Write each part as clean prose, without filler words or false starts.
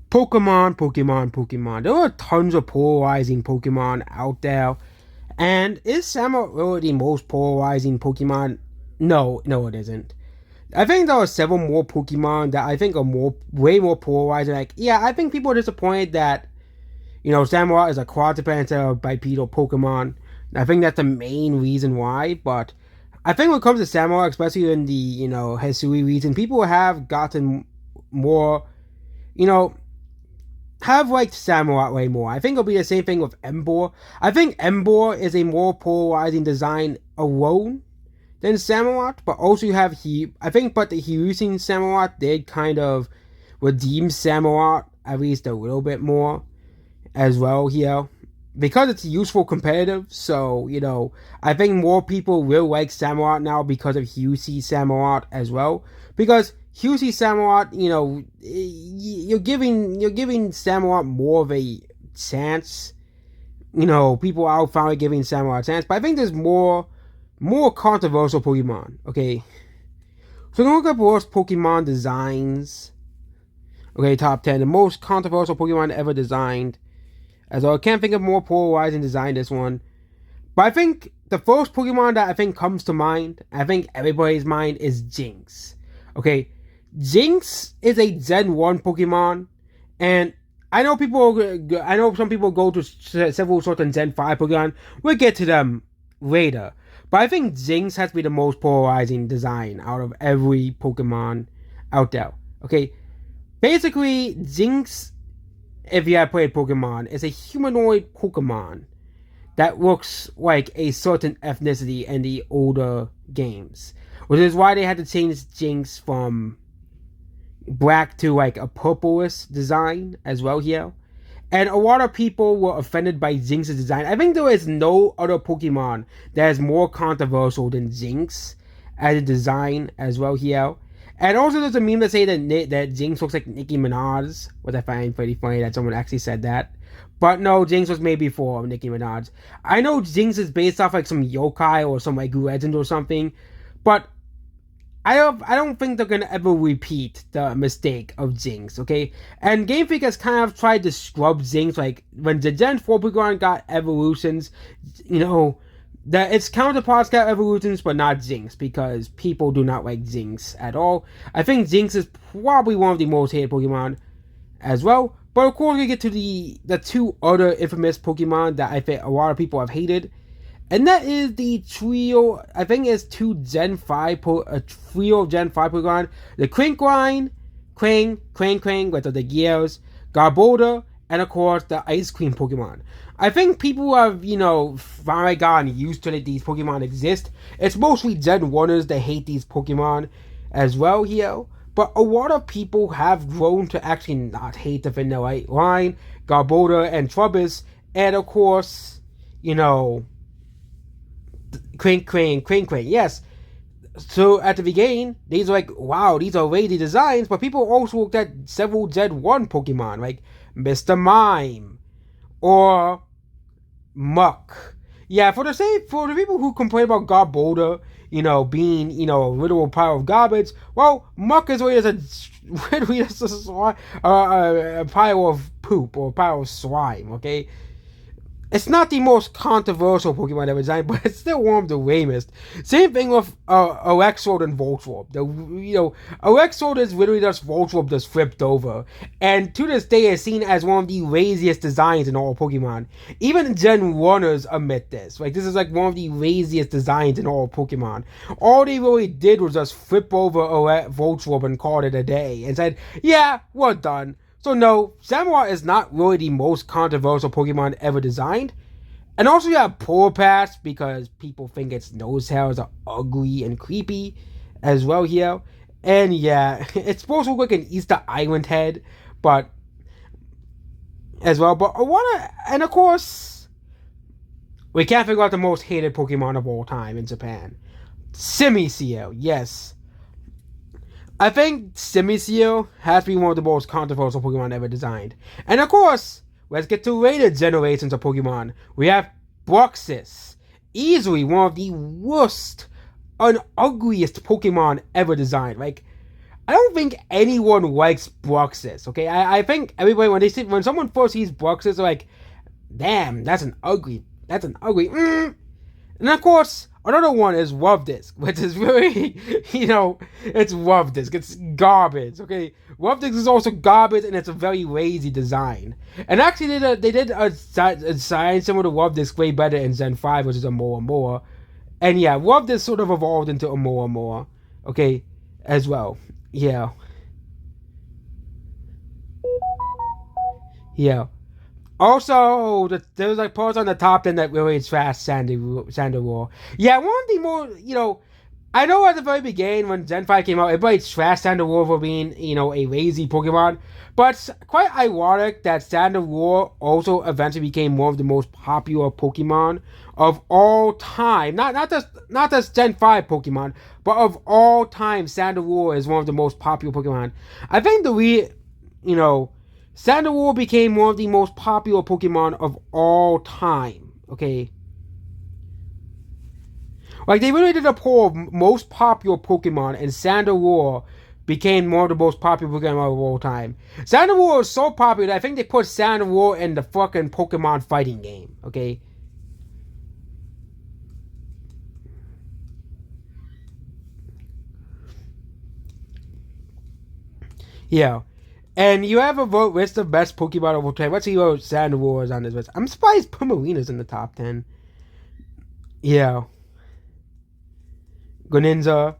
Pokemon. There are tons of polarizing Pokemon out there. And is Samurott really the most polarizing Pokemon? No, it isn't. I think there are several more Pokemon that I think are way more polarizing. Like, yeah, I think people are disappointed that, Samurott is a quadruped instead of bipedal Pokemon. I think that's the main reason why, but I think when it comes to Samurott, especially in the, Hisui region, people have gotten more, you know, have liked Samurott way more. I think it'll be the same thing with Emboar. I think Emboar is a more polarizing design alone than Samurott, but also you have but the Hirusin Samurott did kind of redeem Samurott at least a little bit more as well here. Because it's useful competitive, so, I think more people will like Samurott now because of Husey Samurott as well. Because Husey Samurott, you're giving Samurott more of a chance. People are finally giving Samurott a chance, but I think there's more controversial Pokemon, okay? So we're going to look at worst Pokemon designs. Okay, top 10. The most controversial Pokemon ever designed. As well, I can't think of more polarizing design this one. But I think the first Pokemon that I think comes to mind, I think everybody's mind, is Jynx. Okay, Jynx is a Gen 1 Pokemon. And I know some people go to several sorts of Gen 5 Pokemon. We'll get to them later. But I think Jynx has to be the most polarizing design out of every Pokemon out there. Okay, basically, Jynx, if you have played Pokemon, is a humanoid Pokemon that looks like a certain ethnicity in the older games. Which is why they had to change Jynx from black to like a purplish design as well here. And a lot of people were offended by Jynx's design. I think there is no other Pokemon that is more controversial than Jynx as a design as well here. And also there's a meme that say that Jynx looks like Nicki Minaj, which I find pretty funny that someone actually said that. But no, Jynx was made before Nicki Minaj. I know Jynx is based off like some yokai or some like legend or something, but I don't think they're gonna ever repeat the mistake of Jynx, okay? And Game Freak has kind of tried to scrub Jynx, like when the Gen 4 Pokemon got evolutions, that its counterparts got evolutions, but not Jynx, because people do not like Jynx at all. I think Jynx is probably one of the most hated Pokemon as well. But of course, we get to the two other infamous Pokemon that I think a lot of people have hated. And that is the trio, I think it's a trio of Gen 5 Pokemon. The Krinkline, Krang, with the gears, Garbodor, and of course the Ice Cream Pokemon. I think people have, finally gotten used to that these Pokemon exist. It's mostly Gen 1ers that hate these Pokemon as well here. But a lot of people have grown to actually not hate the vanilla line, Garbodor and Trubbish, and of course, Krang, yes. So at the beginning, these are like, wow, these are lazy designs, but people also looked at several Gen 1 Pokemon, like Mr. Mime, or Muck. Yeah, for the people who complain about Garbodor, being, a literal pile of garbage, well, Muck is really just a pile of poop, or a pile of slime, okay? It's not the most controversial Pokemon ever designed, but it's still one of the lamest. Same thing with Electrode and Voltorb. Electrode is literally just Voltorb just flipped over. And to this day is seen as one of the laziest designs in all Pokemon. Even Gen 1ers admit this. Like, this is like one of the laziest designs in all Pokemon. All they really did was just flip over Voltorb and called it a day. And said, yeah, we're done. So no, Samurott is not really the most controversial Pokemon ever designed. And also you have Probopass, because people think its nose hairs are ugly and creepy as well here. And yeah, it's supposed to look like an Easter Island head, but as well. But and of course, we can't figure out the most hated Pokemon of all time in Japan. Simiseal, yes. I think Simiseal has to be one of the most controversial Pokemon ever designed. And of course, let's get to later generations of Pokemon. We have Bruxis. Easily one of the worst and ugliest Pokemon ever designed. Like, I don't think anyone likes Bruxus. Okay, I think everybody when someone first sees Bruxus, they're like, damn, that's an ugly. And of course, another one is Love Disc, which is really, it's Love Disc. It's garbage. Okay, Love Disc is also garbage, and it's a very lazy design. And actually, they did a design similar to Love Disc way better in Zen 5, which is a more. And yeah, Love Disc sort of evolved into a more. Okay, as well. Yeah, yeah. Also, there was like parts on the top end that really trashed Sandy War. Yeah, one of the more, I know at the very beginning when Gen 5 came out, everybody trashed Sandalwood for being, a lazy Pokemon. But it's quite ironic that Sandalwood also eventually became one of the most popular Pokemon of all time. Not just Gen 5 Pokemon, but of all time, Sandalwood is one of the most popular Pokemon. I think you know, Sandalwood became one of the most popular Pokemon of all time. Okay, like they really did a poll of most popular Pokemon, and Sandalwood became one of the most popular Pokemon of all time. Sandalwood was so popular that I think they put Sandalwood in the fucking Pokemon fighting game. Okay. Yeah. And you have a vote list of best Pokemon of all time. Let's see what Sandalwood is on this list. I'm surprised Pumalina's in the top 10. Yeah. Greninja,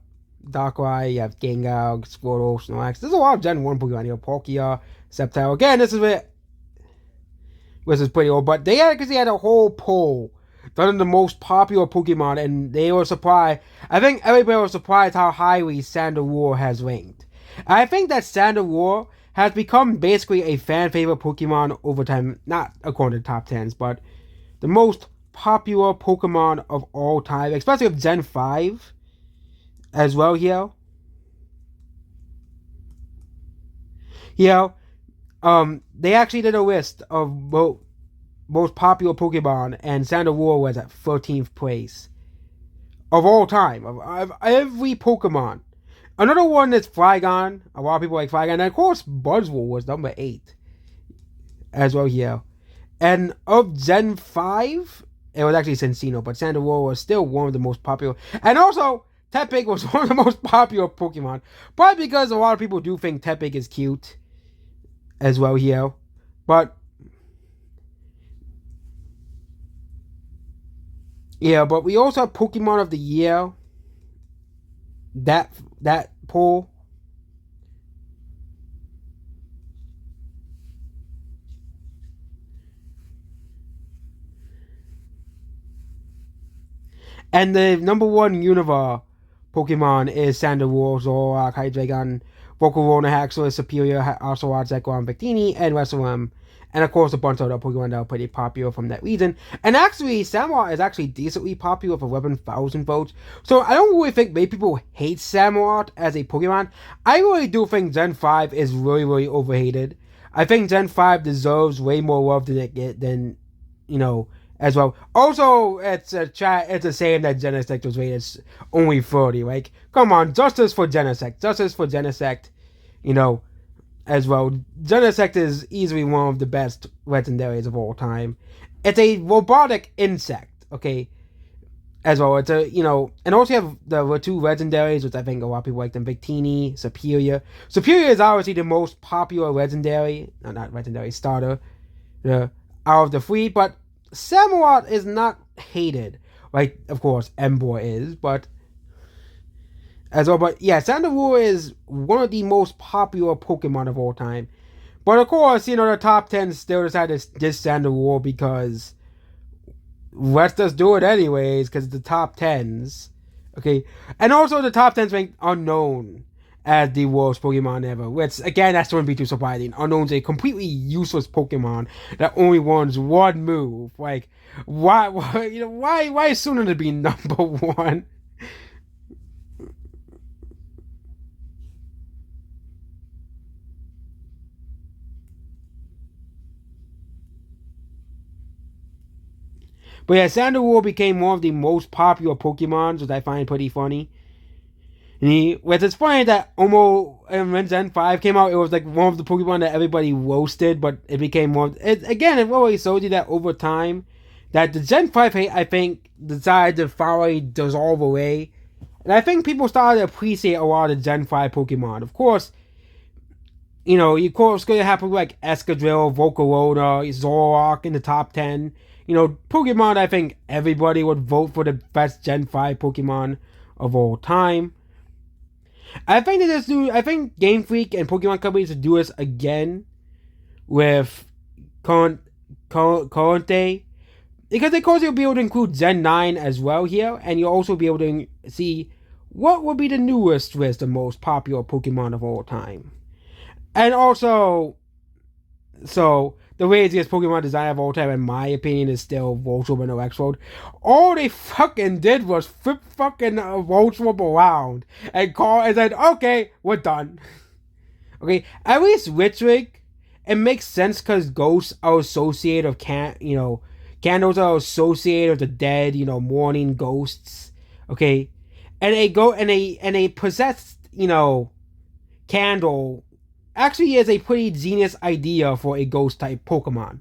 Darkrai, you have Gengar, Squirtle, Snorlax. There's a lot of Gen 1 Pokemon here. Palkia, Sceptile. Again, this is pretty old, but they had a whole poll done on the most popular Pokemon, and they were surprised. I think everybody was surprised how highly Sandalwood has ranked. I think that Sandalwood has become basically a fan favorite Pokemon over time, not according to top 10s, but the most popular Pokemon of all time, especially of Gen 5 as well here. They actually did a list of most popular Pokemon, and Sandalwood was at 13th place of all time of every Pokemon. Another one is Flygon. A lot of people like Flygon, and of course Buzzwole was number 8 as well here. And of Gen 5, it was actually Cincino, but Sandalwood was still one of the most popular. And also, Tepig was one of the most popular Pokemon. Probably because a lot of people do think Tepig is cute as well here. But yeah, but we also have Pokemon of the Year. That poll. And the number one Unova Pokemon is Sandalwood, Zoroark, Hydreigon, Volcarona, Haxorus, Superior, Ocelot, Zekrom, Victini, and Reshiram. And of course, a bunch of other Pokemon that are pretty popular from that region. And actually, Samurott is actually decently popular with 11,000 votes. So I don't really think many people hate Samurott as a Pokemon. I really do think Gen 5 is really, really overhated. I think Gen 5 deserves way more love than as well. Also, it's a shame that Genesect was rated only 30. Like, come on, justice for Genesect, you know, as well. Genesect is easily one of the best legendaries of all time. It's a robotic insect, okay, as well. It's and also you have the two legendaries, which I think a lot of people like them, Victini, Superior. Superior is obviously the most popular legendary, not legendary, starter, out of the three, but Samurott is not hated. Like, of course, Emboar is, but as well. But yeah, Sandalwood is one of the most popular Pokemon of all time. But of course, the top 10 still decided to diss Sandalwood because let's just do it anyways, because the top 10s. Okay. And also the top 10s ranked Unknown as the worst Pokemon ever. Which, again, that wouldn't be too surprising. Unknown's a completely useless Pokemon that only wants one move. Like, why sooner to be number one? But yeah, Sandalwood became one of the most popular Pokemon, which I find pretty funny. Which is funny that almost when Gen 5 came out, it was like one of the Pokemon that everybody roasted, but it became more. Again, it really showed you that over time, that the Gen 5 hate, I think, decided to finally dissolve away. And I think people started to appreciate a lot of Gen 5 Pokemon. Of course, you of course going to have people like Escadrille, Volcarona, Zoroark in the top 10. Pokemon, I think everybody would vote for the best Gen 5 Pokemon of all time. I think I think Game Freak and Pokemon companies should do this again with Conte, because of course you'll be able to include Gen 9 as well here, and you'll also be able to see what will be the newest with the most popular Pokemon of all time. And also, so the craziest Pokemon design of all time, in my opinion, is still Voltorb and Electrode. All they fucking did was flip fucking Voltorb around and call and said, "Okay, we're done." Okay, at least Ritrick, it makes sense because ghosts are associated with candles are associated with the dead. Mourning ghosts. Okay, and a possessed candle actually is a pretty genius idea for a ghost type Pokemon.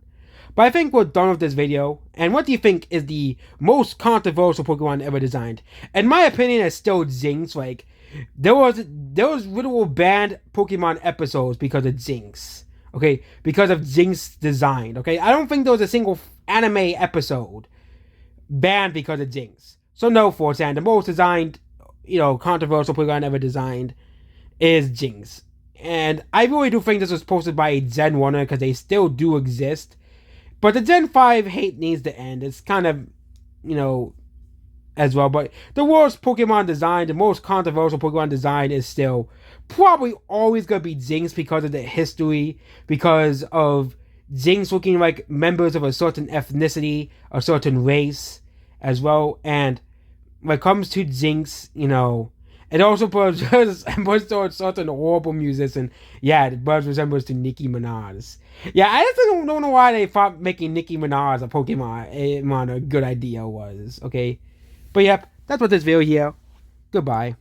But I think we're done with this video. And what do you think is the most controversial Pokemon ever designed? In my opinion, it's still Jynx. Like, there was literal banned Pokemon episodes because of Jynx. Okay, because of Jynx design. Okay, I don't think there was a single anime episode banned because of Jynx. So no, Forsan, the most designed, controversial Pokemon ever designed is Jynx. And I really do think this was posted by a Gen 1er because they still do exist. But the Gen 5 hate needs to end. It's kind of, as well. But the worst Pokemon design, the most controversial Pokemon design is still probably always going to be Jynx because of the history, because of Jynx looking like members of a certain ethnicity, a certain race as well. And when it comes to Jynx, it also resembles to a certain horrible musician. Yeah, it resembles to Nicki Minaj. Yeah, I just don't know why they thought making Nicki Minaj a Pokemon a good idea was. Okay, but yep, that's what this video here. Goodbye.